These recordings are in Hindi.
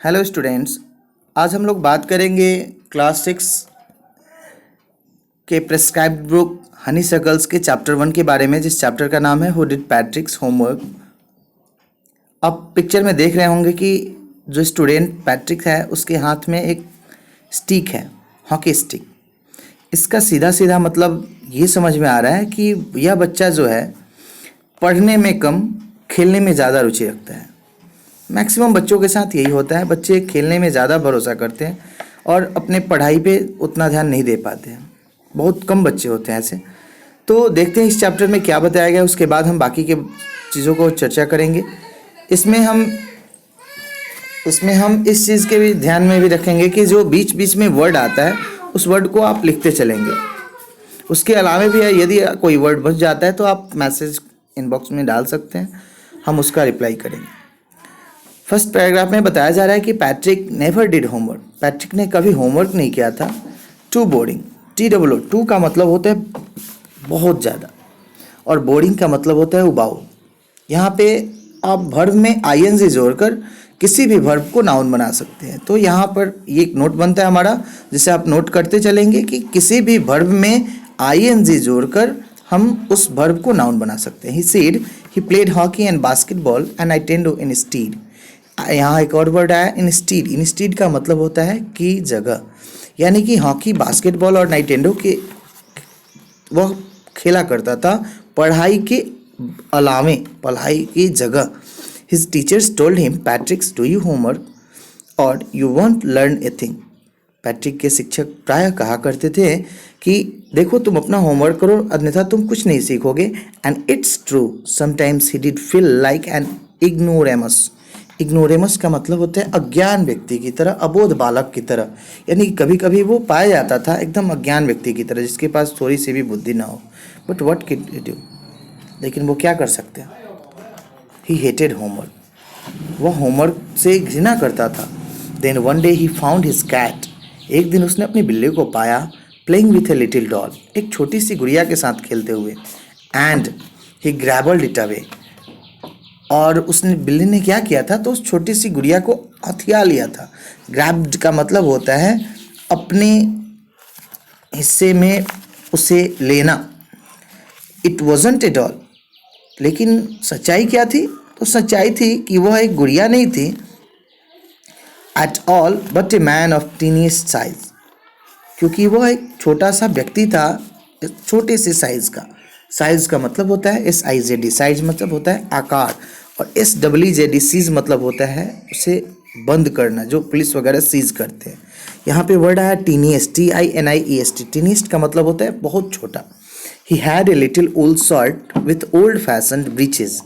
Hello students. आज हम लोग बात करेंगे क्लास 6 के प्रेस्क्राइब्ड बुक हनी सर्कल्स के चैप्टर 1 के बारे में, जिस चैप्टर का नाम है हु डिड पैट्रिक्स होमवर्क। आप पिक्चर में देख रहे होंगे कि जो स्टूडेंट पैट्रिक है उसके हाथ में एक स्टिक है, हॉकी स्टिक। इसका सीधा सीधा मतलब ये समझ में आ रहा है कि यह बच्चा जो है पढ़ने में कम, खेलने में ज़्यादा रुचि रखता है। मैक्सिमम बच्चों के साथ यही होता है, बच्चे खेलने में ज़्यादा भरोसा करते हैं और अपने पढ़ाई पे उतना ध्यान नहीं दे पाते हैं। बहुत कम बच्चे होते हैं ऐसे। तो देखते हैं इस चैप्टर में क्या बताया गया, उसके बाद हम बाकी के चीज़ों को चर्चा करेंगे। इसमें हम इस चीज़ के भी ध्यान में भी रखेंगे कि जो बीच बीच में वर्ड आता है उस वर्ड को आप लिखते चलेंगे। उसके अलावा भी है, यदि कोई वर्ड बच जाता है तो आप मैसेज इनबॉक्स में डाल सकते हैं, हम उसका रिप्लाई करेंगे। फर्स्ट पैराग्राफ में बताया जा रहा है कि Patrick never did homework. Patrick ने कभी होमवर्क नहीं किया था। टू बोर्डिंग, टू का मतलब होता है बहुत ज़्यादा और बोर्डिंग का मतलब होता है उबाऊ। यहाँ पे आप वर्ब में आईएनजी जोड़कर किसी भी वर्ब को नाउन बना सकते हैं। तो यहाँ पर ये एक नोट बनता है हमारा, जिसे आप नोट करते चलेंगे कि किसी भी वर्ब में आईएनजी जोड़कर हम उस वर्ब को नाउन बना सकते हैं। He said he played hockey and basketball and Nintendo instead. यहाँ एक और वर्ड आया इंस्टीड। इंस्टीड का मतलब होता है कि जगह, यानी कि हॉकी, बास्केटबॉल और नाइटेंडो के वह खेला करता था पढ़ाई के अलावे, पढ़ाई की जगह। His teachers told him, Patrick's do you homework और you won't learn a thing. Patrick के शिक्षक प्रायः कहा करते थे कि देखो तुम अपना होमवर्क करो, अन्यथा तुम कुछ नहीं सीखोगे। And it's true, sometimes he did feel like an ignoramus. Ignoramus का मतलब होता है अज्ञान व्यक्ति की तरह, अबोध बालक की तरह। यानी कि कभी कभी वो पाया जाता था एकदम अज्ञान व्यक्ति की तरह, जिसके पास थोड़ी सी भी बुद्धि ना हो। But what can he do, लेकिन वो क्या कर सकते हैं। ही हेटेड होमवर्क, वह होमवर्क से घृणा करता था। Then one day he found his cat, एक दिन उसने अपनी बिल्ली को पाया। Playing with a little doll, एक छोटी सी गुड़िया के साथ खेलते हुए। And he grabbed it away, और उसने, बिल्ली ने क्या किया था, तो उस छोटी सी गुड़िया को हथिया लिया था। ग्रैब्ड का मतलब होता है अपने हिस्से में उसे लेना। इट वॉजंट ए डॉल, लेकिन सच्चाई क्या थी, तो सच्चाई थी कि वह एक गुड़िया नहीं थी at all, but a man of tiniest size, क्योंकि वह एक छोटा सा व्यक्ति था, छोटे से साइज का। साइज का मतलब होता है SIZ, साइज मतलब होता है आकार, और SEEZ, सीज मतलब होता है उसे बंद करना, जो पुलिस वगैरह सीज करते हैं। यहाँ पे वर्ड आया टीनिएस्ट, TINIEST। टीनिएस्ट का मतलब होता है बहुत छोटा। He had a little old shirt with old fashioned breaches.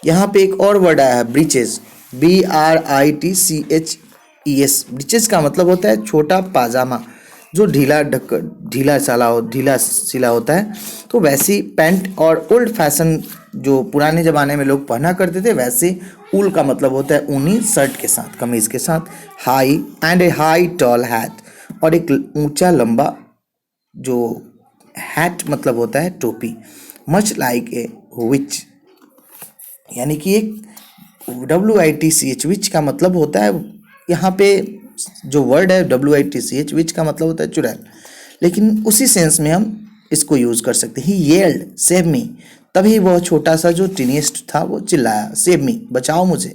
यहाँ पे एक और वर्ड आया है ब्रीचेज, BRITCHES। ब्रीचेज का मतलब होता है छोटा पाजामा, जो ढीला सिला होता है। तो वैसी पैंट, और ओल्ड फैशन जो पुराने ज़माने में लोग पहना करते थे, वैसे ऊल का मतलब होता है ऊनी शर्ट के साथ, कमीज़ के साथ। High and a high tall hat, और एक ऊंचा लंबा जो हैट मतलब होता है टोपी। मच लाइक ए विच, यानी कि एक WITCH, विच का मतलब होता है, यहाँ पे जो वर्ड है WITCH, विच का मतलब होता है चुड़ैल, लेकिन उसी सेंस में हम इसको यूज़ कर सकते हैं। ही येल्ड सेव मी, तभी वह छोटा सा जो टीनेस्ट था वो चिल्लाया, सेव मी, बचाओ मुझे।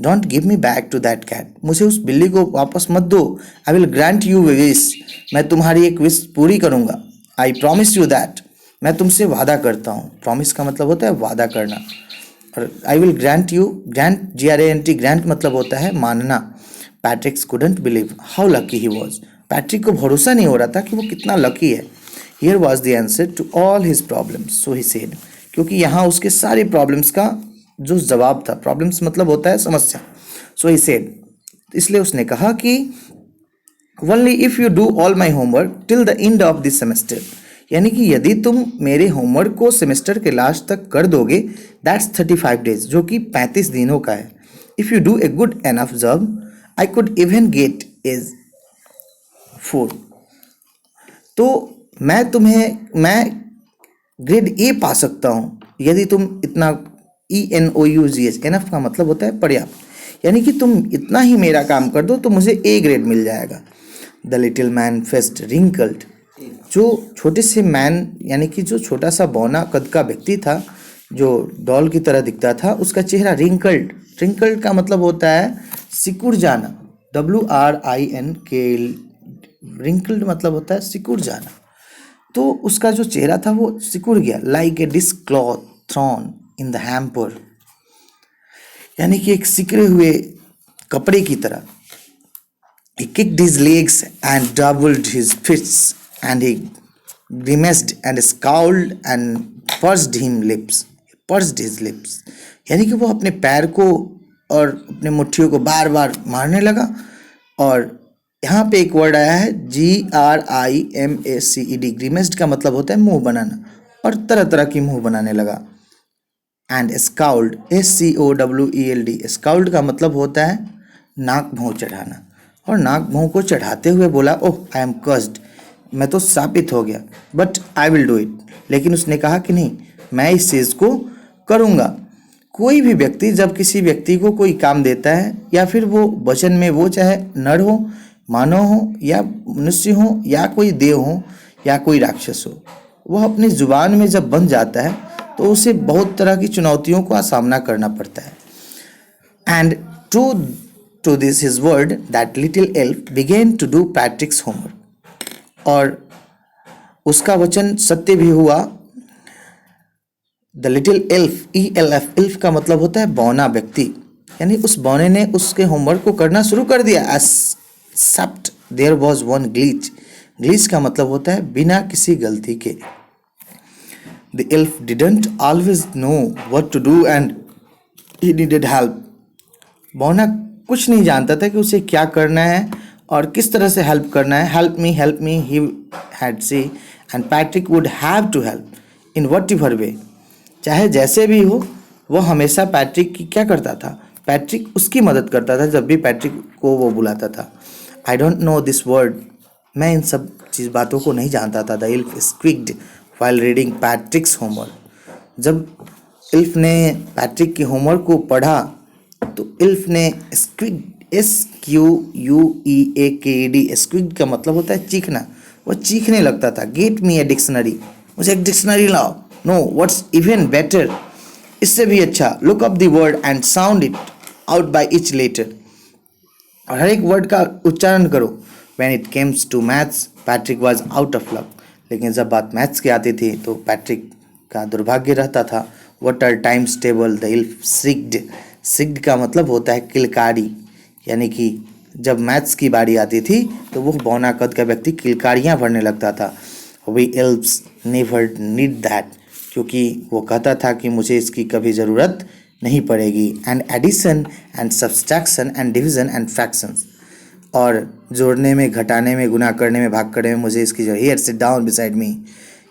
Don't give me back to that cat, मुझे उस बिल्ली को वापस मत दो। I will grant you wish, मैं तुम्हारी एक विश पूरी करूँगा। आई प्रॉमिस यू दैट, मैं तुमसे वादा करता हूँ। प्रॉमिस का मतलब होता है वादा करना। और आई will grant you, grant GRANT, grant मतलब होता है मानना। पैट्रिक्स couldn't believe how lucky he was, Patrick को भरोसा नहीं हो रहा था कि वो कितना लकी है। Here was the answer to all his problems, so he said, क्योंकि यहाँ उसके सारे प्रॉब्लम्स का जो जवाब था, प्रॉब्लम्स मतलब होता है समस्या। सो ही सेड, इसलिए उसने कहा कि only if you do all my homework till the end of this semester, यानी कि यदि तुम मेरे होमवर्क को सेमेस्टर के लास्ट तक कर दोगे, दैट्स 35 डेज, जो कि 35 दिनों का है। If you do a good enough job I could even get age 4, तो मैं ग्रेड A पा सकता हूँ यदि तुम इतना ENOUGH, एनफ का मतलब होता है पर्याप्त, यानी कि तुम इतना ही मेरा काम कर दो तो मुझे ए ग्रेड मिल जाएगा। The little man fest wrinkled, जो छोटे से मैन यानी कि जो छोटा सा बौना कद का व्यक्ति था जो डॉल की तरह दिखता था, उसका चेहरा रिंकल्ड, रिंकल्ड का मतलब होता है सिकुड़ जाना, WRINK, रिंकल्ड मतलब होता है सिकुड़ जाना। तो उसका जो चेहरा था वो सिकुड़ गया, like a dish cloth thrown in the hamper, यानी कि एक सिकड़े हुए कपड़े की तरह। He kicked his legs and doubled his fists, and he grimaced and scowled and pursed his lips. यानी कि वो अपने पैर को और अपने मुट्ठियों को बार बार मारने लगा। और यहाँ पे एक वर्ड आया है GRIMACED, ग्रीमेस्ड का मतलब होता है मुंह बनाना, और तरह तरह की मुंह बनाने लगा। एंड स्काउल्ड, SCOWELD, स्काउल्ड का मतलब होता है नाक भौं चढ़ाना, और नाक भौं को चढ़ाते हुए बोला, ओह आई एम कर्स्ड, मैं तो शापित हो गया, but I will do it, लेकिन उसने कहा कि नहीं, मैं इस चीज़ को करूँगा। कोई भी व्यक्ति जब किसी व्यक्ति को कोई काम देता है, या फिर वो वचन में, वो चाहे नर हो, मानव हो, या मनुष्य हो, या कोई देव हो, या कोई राक्षस हो, वह अपनी जुबान में जब बन जाता है तो उसे बहुत तरह की चुनौतियों का सामना करना पड़ता है। And to this his word, that little elf began to do Patrick's homework, और उसका वचन सत्य भी हुआ। The little elf, ELF, elf का मतलब होता है बौना व्यक्ति, यानी उस बौने ने उसके होमवर्क को करना शुरू कर दिया। Except there was one glitch, glitch का मतलब होता है बिना किसी गलती के। The elf didn't always know what to do and he needed help, बौना कुछ नहीं जानता था कि उसे क्या करना है और किस तरह से हेल्प करना है। Help me he had said, and Patrick would have to help in whatever way, चाहे जैसे भी हो, वो हमेशा पैट्रिक की क्या करता था, पैट्रिक उसकी मदद करता था जब भी पैट्रिक को वो बुलाता था। I don't know this word, मैं इन सब चीज़ बातों को नहीं जानता था। The elf squeaked while reading Patrick's homework, जब एल्फ ने पैट्रिक के होमवर्क को पढ़ा तो एल्फ ने स्क्विड, SQUEAKED, स्क्विड का मतलब होता है चीखना, वो चीखने लगता था। गेट मी ए डिक्शनरी, मुझे एक डिक्शनरी लाओ। नो, व्हाट्स इवन बेटर, इससे भी अच्छा, look up the word and sound it out by each letter, और हर एक वर्ड का उच्चारण करो। When it comes to maths Patrick was out of luck, लेकिन जब बात मैथ्स की आती थी तो पैट्रिक का दुर्भाग्य रहता था। What are times table, the elf sighed, sighed का मतलब होता है किलकारी, यानी कि जब मैथ्स की बारी आती थी तो वो बौना कद का व्यक्ति किलकारियाँ भरने लगता था। We elves never need that, क्योंकि वो कहता था कि मुझे इसकी कभी ज़रूरत नहीं पड़ेगी। And addition and subtraction and division and fractions, और जोड़ने में, घटाने में, गुना करने में, भाग करने में मुझे इसकी जरूरत। Here sit down beside me,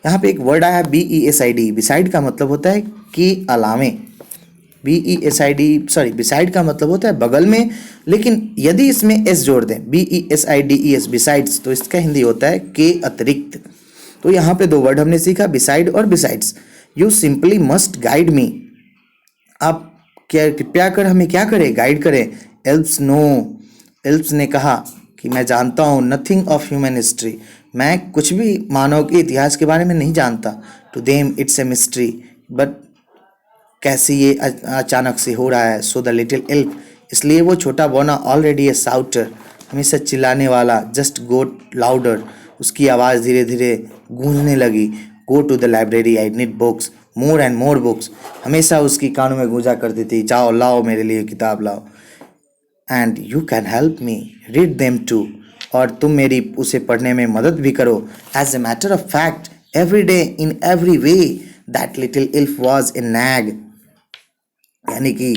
यहाँ पे एक वर्ड आया है BESID, बिसाइड का मतलब होता है कि अलावे, बिसाइड का मतलब होता है बगल में, लेकिन यदि इसमें S जोड़ दें, BESIDES, बिसाइड्स, तो इसका हिंदी होता है के अतिरिक्त। तो यहाँ पे दो वर्ड हमने सीखा, बिसाइड और besides. You simply must guide me, आप क्या कृपया कर हमें क्या करें, गाइड करें। एल्फ्स नो, एल्फ्स ने कहा कि मैं जानता हूँ, नथिंग ऑफ ह्यूमन हिस्ट्री, मैं कुछ भी मानव के इतिहास के बारे में नहीं जानता। To them it's a mystery, but कैसे ये अचानक से हो रहा है। सो द लिटिल एल्फ, इसलिए वो छोटा बौना, ऑलरेडी ए साउटर, हमेशा चिल्लाने वाला, जस्ट गो लाउडर, उसकी आवाज़ धीरे धीरे गूंजने लगी। Go to the library, I need books, more and more books, हमेशा उसकी कानों में गूंजा करती थी, जाओ लाओ मेरे लिए किताब लाओ। And you can help me read them too, और तुम मेरी उसे पढ़ने में मदद भी करो। As a matter of fact, every day in every way that little elf was a nag, यानी कि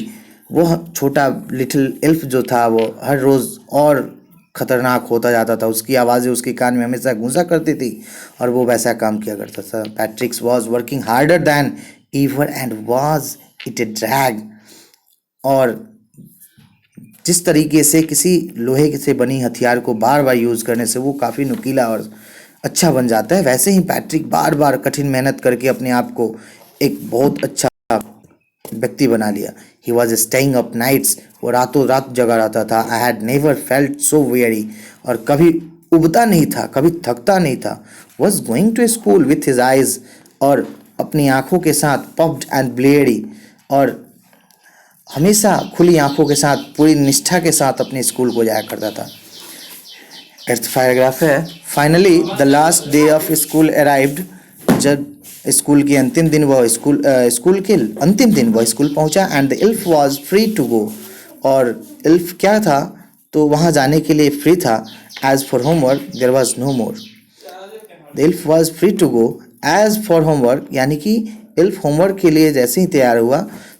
वो छोटा लिटिल एल्फ जो था वो हर रोज़ और ख़तरनाक होता जाता था, उसकी आवाज़ें उसके कान में हमेशा गूंजा करती थी और वो वैसा काम किया करता था। Patrick's was working harder than ever and was it a drag, और जिस तरीके से किसी लोहे से बनी हथियार को बार बार यूज़ करने से वो काफ़ी नुकीला और अच्छा बन जाता है, वैसे ही पैट्रिक बार बार कठिन मेहनत करके अपने आप को एक बहुत अच्छा व्यक्ति बना लिया। He was staying up nights, वो रातों रात जगा रहता था। I had never felt so very, और कभी उबता नहीं था, कभी थकता नहीं था। Was going to school with his eyes, और अपनी आंखों के साथ पफ्ड एंड ब्लेडी, और हमेशा खुली आंखों के साथ पूरी निष्ठा के साथ अपने स्कूल को जाया करता था। एट्थ पैराग्राफ है, finally the last day of school arrived, जब स्कूल के अंतिम दिन वह स्कूल के अंतिम दिन वह स्कूल पहुंचा। And the elf was free to go, और इल्फ क्या था, तो वहां जाने के लिए फ्री था। As for homework there was no more, the elf was free to go as for homework, यानी कि इल्फ होमवर्क के लिए जैसे ही तैयार हुआ,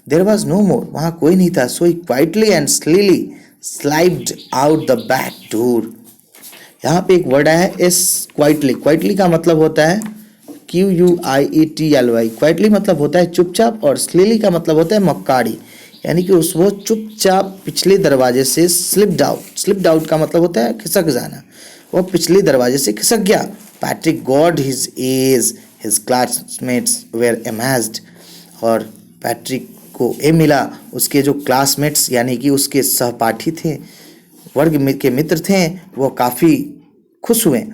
देयर वाज नो मोर, वहां कोई नहीं था। So he quietly and slyly slipped out the back door. यहाँ पे एक वर्ड आया है इस क्वाइटली। क्वाइटली का मतलब होता है QUIETLY। क्वाइटली मतलब होता है चुपचाप, और स्लीली का मतलब होता है मक्कारी, यानी कि उस वो चुपचाप पिछले दरवाजे से स्लिप्ड आउट। स्लिप्ड आउट का मतलब होता है खिसक जाना, वो पिछले दरवाजे से खिसक गया। Patrick got his A, his classmates were amazed, और पैट्रिक को ए मिला, उसके जो क्लासमेट्स यानी कि उसके सहपाठी थे, वर्ग के मित्र थे, वो काफ़ी खुश हुए।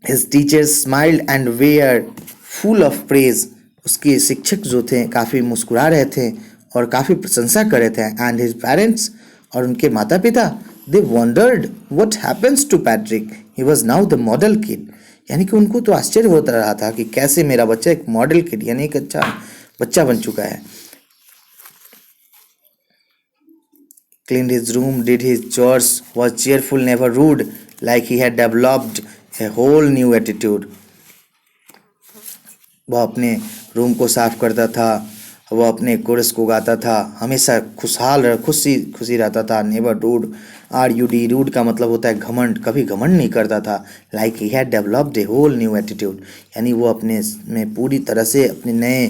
His teachers smiled and were full of praise. उसके शिक्षक जो थे काफ़ी मुस्कुरा रहे थे और काफ़ी प्रशंसा कर रहे थे। And his parents, और उनके माता पिता, they wondered what happens to Patrick. He was now the model kid. यानी कि उनको तो आश्चर्य होता रहा था कि कैसे मेरा बच्चा एक मॉडल किड यानी एक अच्छा बच्चा बन चुका है। Cleaned his room, did his chores, was cheerful, never rude, like he had developed a whole new attitude. वह अपने रूम को साफ करता था, वह अपने कोरस को गाता था, हमेशा खुशी रहता था। नेवर रूड, RUD, रूड का मतलब होता है घमंड, कभी घमंड नहीं करता था। Like he had developed a whole new attitude, यानी वो अपने में पूरी तरह से अपने नए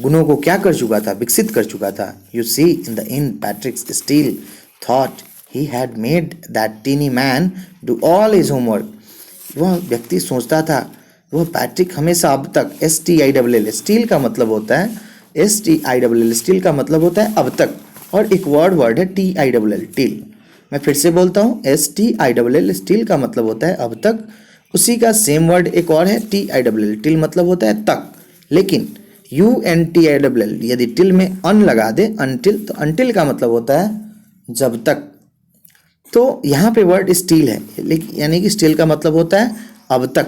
गुणों को क्या कर चुका था, विकसित कर चुका था। You see in the in Patrick still thought he had made that tiny man do all his homework. वह व्यक्ति सोचता था, वह पैट्रिक हमेशा अब तक, STILL, स्टील का मतलब होता है STILL, स्टील का मतलब होता है अब तक, और एक वर्ड है TILL, टील। मैं फिर से बोलता हूँ, STILL, स्टील का मतलब होता है अब तक। उसी का सेम वर्ड एक और है TILL, टिल मतलब होता है तक, लेकिन UNTILL यदि टिल में अन लगा दे, अनटिल, तो अनटिल का मतलब होता है जब तक। तो यहाँ पे वर्ड स्टील है, लेकिन यानी कि स्टील का मतलब होता है अब तक।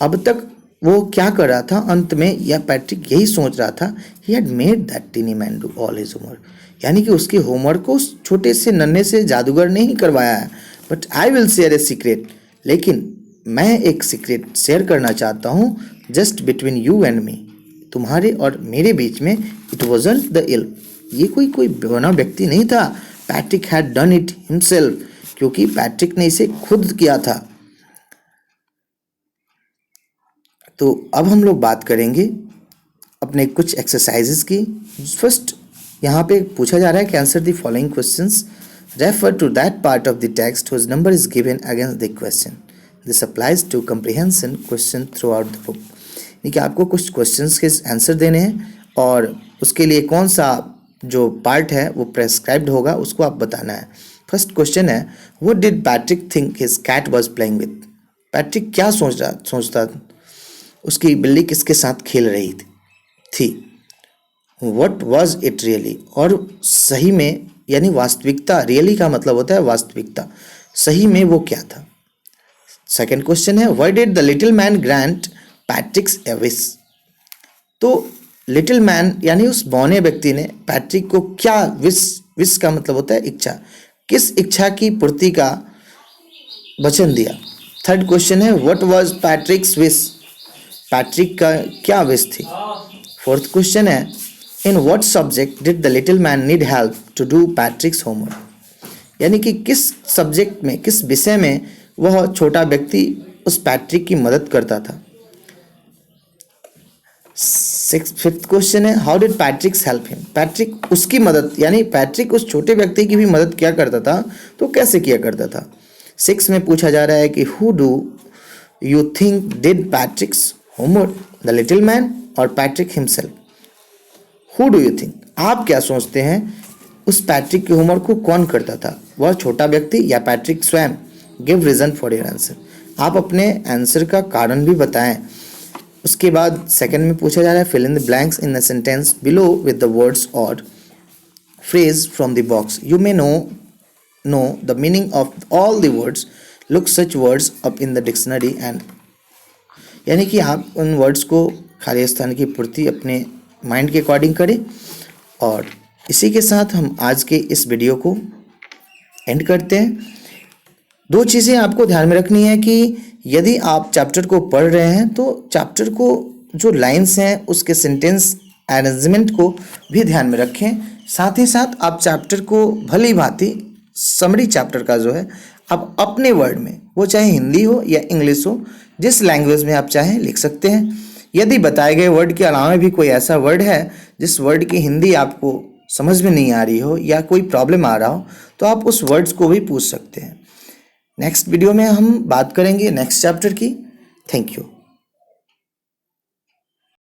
अब तक वो क्या कर रहा था, अंत में यह पैट्रिक यही सोच रहा था, he had made that tiny man do all his homework, यानी कि उसके होमवर्क को उस छोटे से नन्हे से जादूगर ने ही करवाया है। But I will share a secret, लेकिन मैं एक सीक्रेट शेयर करना चाहता हूँ, just between you and me, तुम्हारे और मेरे बीच में। इट वॉजंट द इल, ये कोई बेगुनाह व्यक्ति नहीं था। Patrick had done it himself, क्योंकि पैट्रिक ने इसे खुद किया था। तो अब हम लोग बात करेंगे अपने कुछ एक्सरसाइजेस की। फर्स्ट यहाँ पे पूछा जा रहा है कि answer the following questions, refer to that part of the text whose number is given against the question, this applies to comprehension question throughout the book. यानी कि आपको कुछ क्वेश्चंस के आंसर देने हैं, और उसके लिए कौन सा जो पार्ट है वो प्रेस्क्राइब्ड होगा उसको आप बताना है। फर्स्ट क्वेश्चन है, what did Patrick think his cat was playing with. Patrick क्या सोचता उसकी बिल्ली किसके साथ खेल रही थी। व्हाट वाज इट रियली, और सही में यानी वास्तविकता, रियली का मतलब होता है वास्तविकता, सही में वो क्या था। सेकेंड क्वेश्चन है, why did the little man grant पैट्रिक्स A wish. तो लिटिल मैन यानी उस बौने व्यक्ति ने पैट्रिक को क्या विश का मतलब होता है इच्छा, किस इच्छा की पूर्ति का वचन दिया। थर्ड क्वेश्चन है, what was Patrick's wish, Patrick का क्या विश थी। फोर्थ क्वेश्चन है, in what subject did the little man need help to do Patrick's homework, यानी कि किस सब्जेक्ट में, किस विषय में वह छोटा व्यक्ति उस पैट्रिक की मदद करता था। फिफ्थ क्वेश्चन है, how did पैट्रिक्स help him, Patrick उसकी मदद, यानी पैट्रिक उस छोटे व्यक्ति की भी मदद क्या करता था, तो कैसे किया करता था। सिक्स में पूछा जा रहा है कि who do you think did Patrick's homework, the little man और Patrick himself. Who do you think, आप क्या सोचते हैं उस पैट्रिक के होमवर्क को कौन करता था, वह छोटा व्यक्ति या पैट्रिक स्वयं। Give reason for your answer, आप अपने आंसर का कारण भी बताएं। उसके बाद सेकंड में पूछा जा रहा है fill in the blanks in the sentence below with the words और phrase from the box, you may know the meaning of all the words, look such words up in the dictionary and, यानी कि आप उन वर्ड्स को खाली स्थान की पूर्ति अपने माइंड के अकॉर्डिंग करें। और इसी के साथ हम आज के इस वीडियो को एंड करते हैं। दो चीज़ें आपको ध्यान में रखनी है कि यदि आप चैप्टर को पढ़ रहे हैं तो चैप्टर को जो लाइंस हैं उसके सेंटेंस अरेंजमेंट को भी ध्यान में रखें। साथ ही साथ आप चैप्टर को भली भांति समरी चैप्टर का जो है आप अपने वर्ड में, वो चाहे हिंदी हो या इंग्लिश हो, जिस लैंग्वेज में आप चाहें लिख सकते हैं। यदि बताए गए वर्ड के अलावा भी कोई ऐसा वर्ड है जिस वर्ड की हिंदी आपको समझ में नहीं आ रही हो या कोई प्रॉब्लम आ रहा हो तो आप उस वर्ड्स को भी पूछ सकते हैं। नेक्स्ट वीडियो में हम बात करेंगे नेक्स्ट चैप्टर की। Thank you.